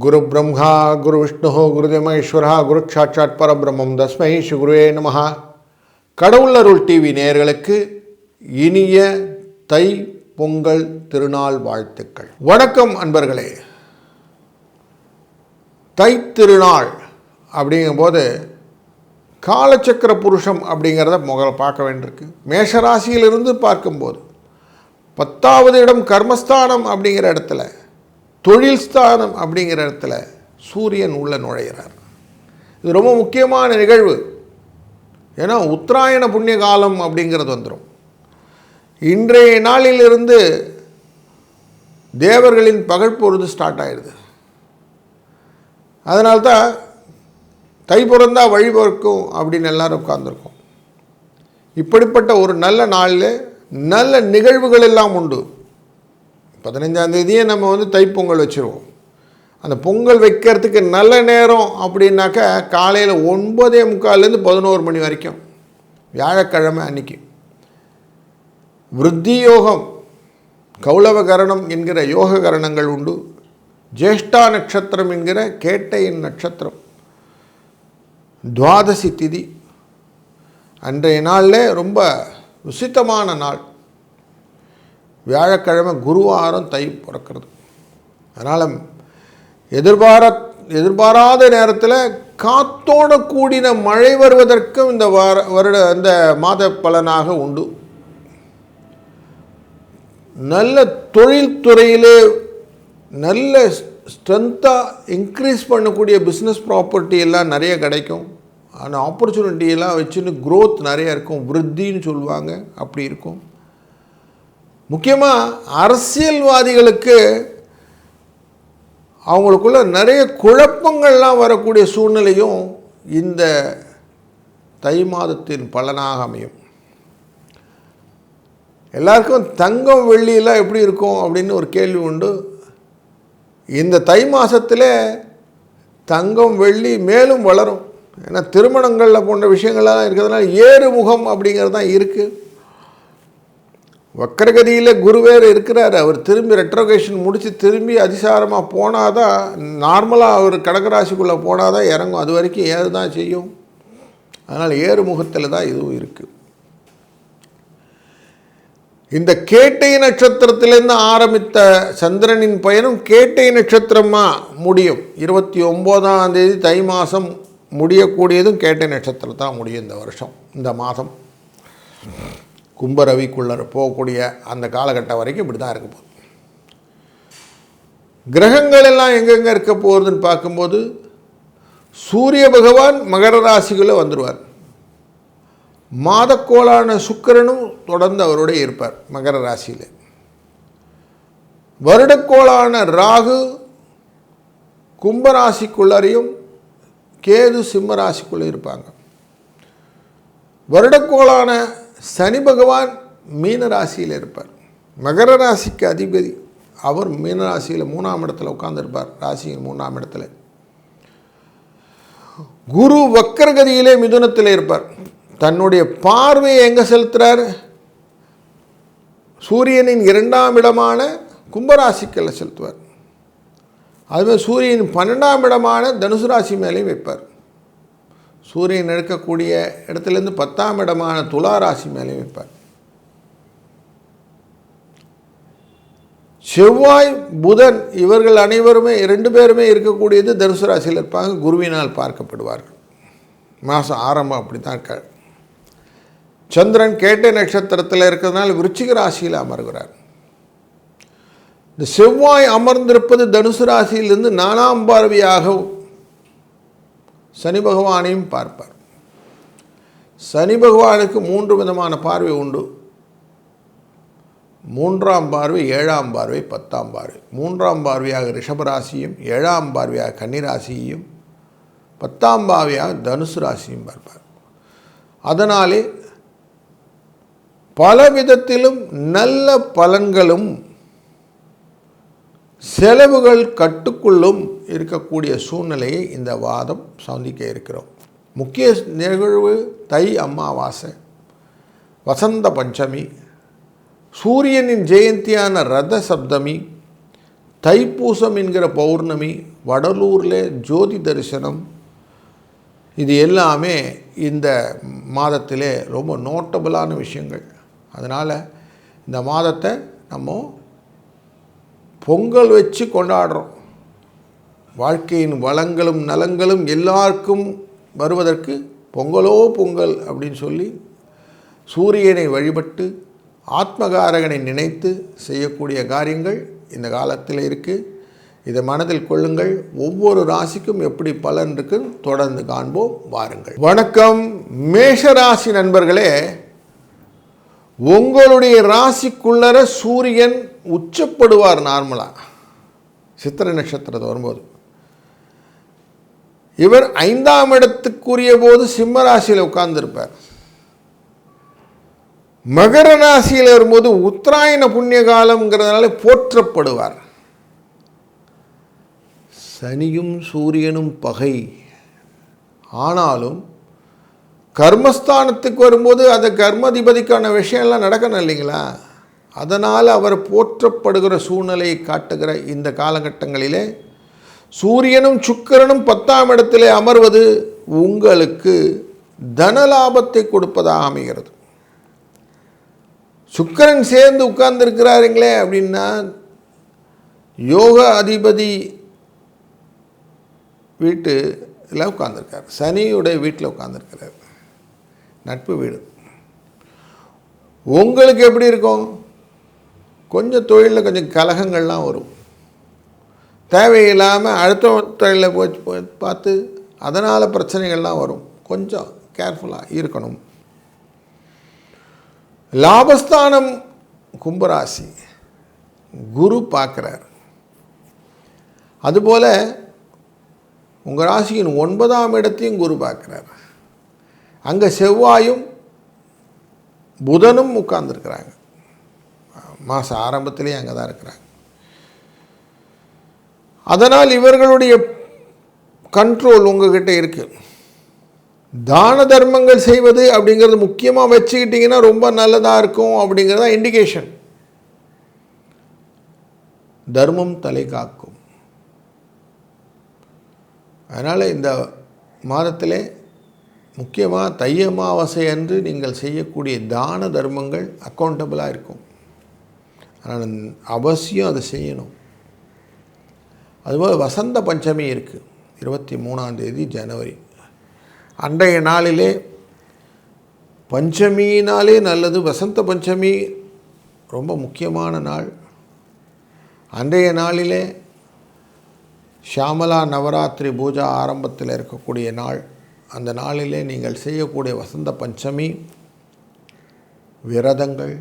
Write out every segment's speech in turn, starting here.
குரு பிரம்மா குரு விஷ்ணு குருதேவ ஈஸ்வரா குரு சாட்சாத் பரபிரம்மம் தஸ்மை ஸ்ரீ குருவே நமஹ. கடவுளருள் டிவி நேயர்களுக்கு இனிய தை பொங்கல் திருநாள் வாழ்த்துக்கள். வணக்கம் அன்பர்களே. தை திருநாள் அப்படிங்கும்போது காலச்சக்கர புருஷம் அப்படிங்கிறத முதல்ல பார்க்க வேண்டியிருக்கு. மேஷராசியிலிருந்து பார்க்கும்போது 10வது இடம் கர்மஸ்தானம் அப்படிங்கிற இடத்துல, தொழில் ஸ்தானம் அப்படிங்கிற இடத்துல சூரியன் உள்ள நுழைகிறார். இது ரொம்ப முக்கியமான நிகழ்வு. ஏன்னா உத்தராயண புண்ணிய காலம் அப்படிங்கிறது வந்துடும். இன்றைய நாளிலிருந்து தேவர்களின் பகல் பொழுது ஸ்டார்ட் ஆகிடுது. அதனால்தான் தை பிறந்தா வழி பிறக்கும் அப்படின்னு எல்லாரும் உட்கார்ந்துருக்கோம். இப்படிப்பட்ட ஒரு நல்ல நாளில் நல்ல நிகழ்வுகள் எல்லாம் உண்டு. 15ஆம் தேதியே நம்ம தைப்பொங்கல் வச்சுருவோம். அந்த பொங்கல் வைக்கிறதுக்கு நல்ல நேரம் அப்படின்னாக்கா காலையில் 9:45 11 மணி வரைக்கும், வியாழக்கிழமை அன்னைக்கு. விருத்தி யோகம், கௌளவ கரணம் என்கிற யோக கரணங்கள் உண்டு. ஜேஷ்டா நட்சத்திரம் என்கிற கேட்டையின் நட்சத்திரம், துவாதசி திதி. அன்றைய நாளில் ரொம்ப விசித்தமான நாள். வியாழக்கிழமை குருவாரம் தை பிறக்கிறது. அதனால் எதிர்பாராத நேரத்தில் காத்தோட கூடின மழை வருவதற்கும் இந்த மாத பலனாக உண்டு. நல்ல தொழில்துறையிலே நல்ல ஸ்ட்ரென்த்தாக இன்க்ரீஸ் பண்ணக்கூடிய பிஸ்னஸ் ப்ராப்பர்ட்டி எல்லாம் நிறைய கிடைக்கும். அந்த ஆப்பர்ச்சுனிட்டியெல்லாம் வச்சுன்னு க்ரோத் நிறையா இருக்கும். விருத்தின்னு சொல்லுவாங்க, அப்படி இருக்கும். முக்கியமாக அரசியல்வாதிகளுக்கு அவங்களுக்குள்ள நிறைய குழப்பங்கள்லாம் வரக்கூடிய சூழ்நிலையும் இந்த தை மாதத்தின் பலனாக அமையும். எல்லாருக்கும் தங்கம் வெள்ளியெல்லாம் எப்படி இருக்கும் அப்படின்னு ஒரு கேள்வி உண்டு. இந்த தை மாதத்தில் தங்கம் வெள்ளி மேலும் வளரும். ஏன்னா திருமணங்களில் போன்ற விஷயங்கள்லாம் இருக்கிறதுனால ஏறுமுகம் அப்படிங்கிறது தான் இருக்குது. வக்கரகதியில் குருவேர் இருக்கிறார். அவர் திரும்பி ரெட்ரோகேஷன் முடித்து திரும்பி அதிசாரமாக போனால் தான், நார்மலாக அவர் கடகராசிக்குள்ளே போனால் தான் இறங்கும். அது வரைக்கும் ஏறு தான் செய்யும். அதனால் ஏறுமுகத்தில் தான் இதுவும் இருக்குது. இந்த கேட்டை நட்சத்திரத்திலேருந்து ஆரம்பித்த சந்திரனின் பயணம் கேட்டை நட்சத்திரமாக முடியும். 29ஆம் தேதி தை மாதம் முடியக்கூடியதும் கேட்டை நட்சத்திரத்தான் முடியும். இந்த வருஷம், இந்த மாதம் கும்பரவிக்குள்ளே போகக்கூடிய அந்த காலகட்டம் வரைக்கும் இப்படி தான் இருக்க போகுது. கிரகங்கள் எல்லாம் எங்கெங்கே இருக்க போகுதுன்னு பார்க்கும்போது, சூரிய பகவான் மகர ராசிக்குள்ளே வந்துடுவார். மாதக்கோளான சுக்கிரனும் தொடர்ந்து அவரோட இருப்பார் மகர ராசியில். வருடக்கோளான ராகு கும்பராசிக்குள்ளரையும் கேது சிம்ம ராசிக்குள்ளே இருப்பாங்க. வருடக்கோளான சனி பகவான் மீன ராசியில் இருப்பார். மகர ராசிக்கு அதிபதி அவர் மீன ராசியில் 3ஆம் இடத்துல உட்கார்ந்துருப்பார். ராசியின் 3ஆம் இடத்துல. குரு வக்கரகதியிலே மிதுனத்தில் இருப்பார். தன்னுடைய பார்வையை எங்கே செலுத்துகிறார்? சூரியனின் 2ஆம் இடமான கும்பராசிக்கில் செலுத்துவார். அதுமாதிரி சூரியன் 12ஆம் இடமான தனுசு ராசி மேலேயும் வைப்பார். சூரியன் இருக்கக்கூடிய இடத்துலேருந்து 10ஆம் இடமான துலா ராசி மேலேயும் வைப்பார். செவ்வாய் புதன் இவர்கள் அனைவருமே 2 பேருமே இருக்கக்கூடியது தனுசு ராசியில் இருப்பாங்க. குருவினால் பார்க்கப்படுவார்கள். மாதம் ஆரம்பம் அப்படி தான் இருக்கார். சந்திரன் கேட்டை நட்சத்திரத்தில் இருக்கிறதுனால விருச்சிக ராசியில் அமர்கிறார். இந்த செவ்வாய் அமர்ந்திருப்பது தனுசு ராசியிலிருந்து 4ஆம் பார்வையாக சனி பகவானையும் பார்ப்பார். சனி பகவானுக்கு 3 விதமான பார்வை உண்டு. 3ஆம் பார்வை, 7ஆம் பார்வை, 10ஆம் பார்வை. 3ஆம் பார்வையாக ரிஷபராசியும், 7ஆம் பார்வையாக கன்னிராசியையும், 10ஆம் பார்வையாக தனுசு ராசியும் பார்ப்பார். அதனாலே பல விதத்திலும் நல்ல பலன்களும் செலவுகள் கட்டுக்குள்ளும் இருக்கக்கூடிய சூழ்நிலையை இந்த வாதம் சந்திக்க இருக்கிறோம். முக்கிய நிகழ்வு தை அமாவாசை, வசந்த பஞ்சமி, சூரியனின் ஜெயந்தியான ரத சப்தமி, தைப்பூசம் என்கிற பௌர்ணமி, வடலூரில் ஜோதி தரிசனம், இது எல்லாமே இந்த மாதத்திலே ரொம்ப நோட்டபுளான விஷயங்கள். அதனால் இந்த மாதத்தை நம்ம பொங்கல் வச்சு கொண்டாடுறோம். வாழ்க்கையின் வளங்களும் நலங்களும் எல்லாருக்கும் வருவதற்கு பொங்கலோ பொங்கல் அப்படின்னு சொல்லி சூரியனை வழிபட்டு ஆத்மகாரகனை நினைத்து செய்யக்கூடிய காரியங்கள் இந்த காலத்தில் இருக்குது. இதை மனதில் கொள்ளுங்கள். ஒவ்வொரு ராசிக்கும் எப்படி பலன் இருக்குன்னு தொடர்ந்து காண்போம். வாருங்கள். வணக்கம் மேஷராசி நண்பர்களே. உங்களுடைய ராசிக்குள்ளர சூரியன் உச்சப்படுவார். நார்மலாக சித்திரை நட்சத்திரத்தை வரும்போது இவர் 5ஆம் இடத்துக்குரிய போது சிம்ம ராசியில் உட்கார்ந்திருப்பார். மகர ராசியில் வரும்போது உத்தராயண புண்ணிய காலம்ங்கிறதுனால போற்றப்படுவார். சனியும் சூரியனும் பகை, ஆனாலும் கர்மஸ்தானத்துக்கு வரும்போது அந்த கர்மதிபதிக்கான விஷயம்லாம் நடக்கணும் இல்லைங்களா? அதனால் அவர் போற்றப்படுகிற சூழ்நிலையை காட்டுகிற இந்த காலகட்டங்களிலே சூரியனும் சுக்கிரனும் 10ஆம் இடத்திலே அமர்வது உங்களுக்கு தனலாபத்தை கொடுப்பதாக அமைகிறது. சுக்கிரன் சேர்ந்து உட்கார்ந்துருக்கிறாருங்களே அப்படின்னா யோக அதிபதி வீட்டில் உட்கார்ந்துருக்கார், சனியுடைய வீட்டில் உட்கார்ந்துருக்கிறார், நட்பு வீடு. உங்களுக்கு எப்படி இருக்கும்? கொஞ்சம் தொழிலில் கொஞ்சம் கலகங்கள்லாம் வரும். தேவையில்லாமல் அடுத்த தொழிலில் போய் பார்த்து அதனால் பிரச்சனைகள்லாம் வரும். கொஞ்சம் கேர்ஃபுல்லாக இருக்கணும். லாபஸ்தானம் கும்பராசி குரு பார்க்குறார். அதுபோல் உங்கள் ராசியின் 9ஆம் இடத்தையும் குரு பார்க்குறார். அங்கே செவ்வாயும் புதனும் உட்கார்ந்துருக்கிறாங்க. மாத ஆரம்பத்திலேயே அங்கே தான் இருக்கிறாங்க. அதனால் இவர்களுடைய கண்ட்ரோல் உங்ககிட்ட இருக்குது. தான தர்மங்கள் செய்வது அப்படிங்கிறது முக்கியமாக வச்சுக்கிட்டிங்கன்னா ரொம்ப நல்லதாக இருக்கும் அப்படிங்கிறதா இண்டிகேஷன். தர்மம் தலை காக்கும். அதனால் இந்த மாதத்திலே முக்கியமாக தை அமாவாசை அன்று நீங்கள் செய்யக்கூடிய தான தர்மங்கள் அக்கௌண்டபிளாக இருக்கும். அதனால் அவசியம் அதை செய்யணும். அதுபோல் வசந்த பஞ்சமி இருக்குது, 23ஆம் தேதி ஜனவரி. அன்றைய நாளிலே பஞ்சமினாலே நல்லது. வசந்த பஞ்சமி ரொம்ப முக்கியமான நாள். அன்றைய நாளிலே ஷியாமலா நவராத்திரி பூஜா ஆரம்பத்தில் இருக்கக்கூடிய நாள். அந்த நாளிலே நீங்கள் செய்யக்கூடிய வசந்த பஞ்சமி விரதங்கள்,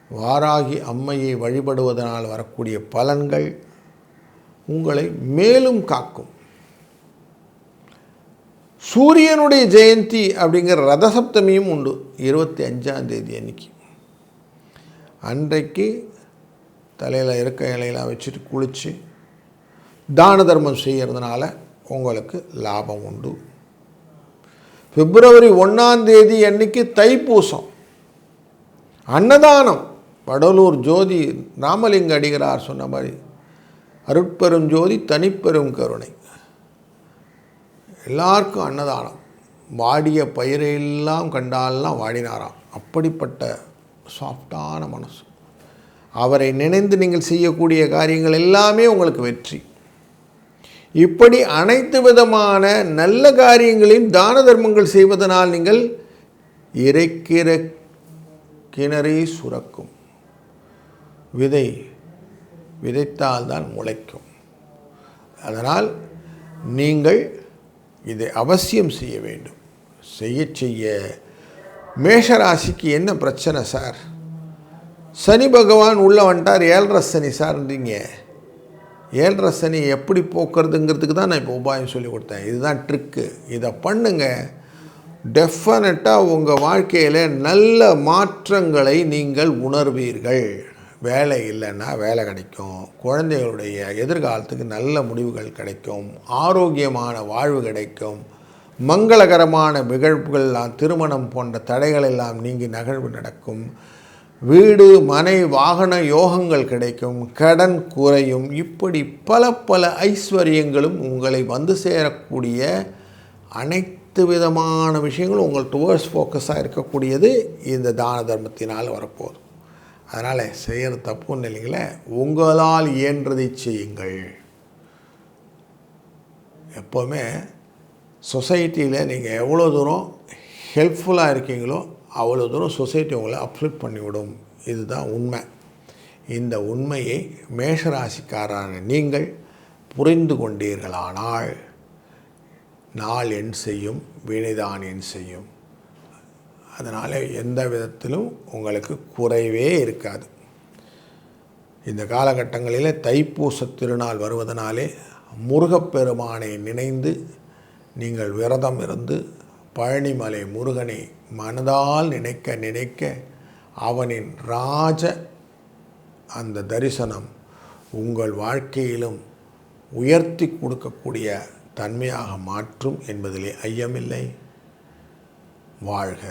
வாராகி அம்மையை வழிபடுவதனால் வரக்கூடிய பலன்கள் உங்களை மேலும் காக்கும். சூரியனுடைய ஜெயந்தி அப்படிங்கிற ரதசப்தமியும் உண்டு, 25ஆம் தேதி அன்னைக்கு. அன்றைக்கு தலையில் இருக்க இலையெல்லாம் வச்சுட்டு குளித்து தான தர்மம் செய்கிறதுனால உங்களுக்கு லாபம் உண்டு. பிப்ரவரி 1ஆம் தேதி அன்னைக்கு தைப்பூசம், அன்னதானம். வடலூர் ஜோதி ராமலிங்க அடிகளார் சொன்ன மாதிரி அருட்பெரும் ஜோதி தனிப்பெரும் கருணை, எல்லாருக்கும் அன்னதானம். வாடிய பயிரெல்லாம் கண்டாலாம் வாடினாராம். அப்படிப்பட்ட சாஃப்டான மனசு. அவரை நினைந்து நீங்கள் செய்யக்கூடிய காரியங்கள் எல்லாமே உங்களுக்கு வெற்றி. இப்படி அனைத்து விதமான நல்ல காரியங்களையும் தான தர்மங்கள் செய்வதனால் நீங்கள் இறைக்கிற கிணறே சுரக்கும். விதை விதைத்தால்தான் முளைக்கும். அதனால் நீங்கள் இதை அவசியம் செய்ய வேண்டும். செய்ய மேஷராசிக்கு என்ன பிரச்சனை சார்? சனி பகவான் உள்ளே வந்துட்டார், 7.5 சனி சார்ன்றீங்க. 7.5 சனி எப்படி போக்குறதுங்கிறதுக்கு தான் நான் இப்போ உபாயம் சொல்லி கொடுத்தேன். இதுதான் ட்ரிக்கு. இதை பண்ணுங்க, டெஃபினட்டாக உங்கள் வாழ்க்கையில் நல்ல மாற்றங்களை நீங்கள் உணர்வீர்கள். வேலை இல்லைன்னா வேலை கிடைக்கும், குழந்தைகளுடைய எதிர்காலத்துக்கு நல்ல முடிவுகள் கிடைக்கும், ஆரோக்கியமான வாழ்வு கிடைக்கும், மங்களகரமான நிகழ்வுகள், திருமணம் போன்ற தடைகள் எல்லாம் நீங்கி நகழ்வு நடக்கும், வீடு மனை வாகன யோகங்கள் கிடைக்கும், கடன் குறையும். இப்படி பல ஐஸ்வர்யங்களும் உங்களை வந்து சேரக்கூடிய அனைத்து விதமான விஷயங்களும் உங்கள் டுவர்ட்ஸ் ஃபோக்கஸாக இருக்கக்கூடியது இந்த தான தர்மத்தினால் வரப்போகுது. அதனால் செய்கிற தப்புன்னு இல்லைங்களே, உங்களால் இயன்றதை செய்யுங்கள். எப்போவுமே சொசைட்டியில் நீங்கள் எவ்வளோ தூரம் ஹெல்ப்ஃபுல்லாக இருக்கீங்களோ அவ்வளோ தூரம் சொசைட்டி உங்களை அப்லிஃப்ட் பண்ணிவிடும். இதுதான் உண்மை. இந்த உண்மையை மேஷராசிக்காரான நீங்கள் புரிந்து கொண்டீர்களானால் நாள் என் செய்யும், வினைதான் என் செய்யும். அதனால் எந்த விதத்திலும் உங்களுக்கு குறைவே இருக்காது. இந்த காலகட்டங்களில் தைப்பூச திருநாள் வருவதனாலே முருகப்பெருமானை நினைந்து நீங்கள் விரதம் இருந்து பழனிமலை முருகனை மனதால் நினைக்க நினைக்க அவனின் அந்த தரிசனம் உங்கள் வாழ்க்கையிலும் உயர்த்தி கொடுக்கக்கூடிய தன்மையாக மாற்றும் என்பதிலே ஐயமில்லை. வாழ்க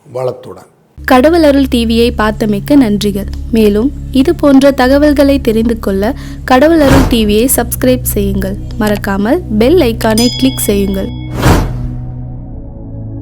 வளத்துடன். கடவுள் அருள் டிவியை பார்த்தமைக்க நன்றிகள். மேலும் இது போன்ற தகவல்களை தெரிந்து கொள்ள கடவுள் அருள் டிவியை சப்ஸ்கிரைப் செய்யுங்கள். மறக்காமல் பெல் ஐக்கானை கிளிக் செய்யுங்கள்.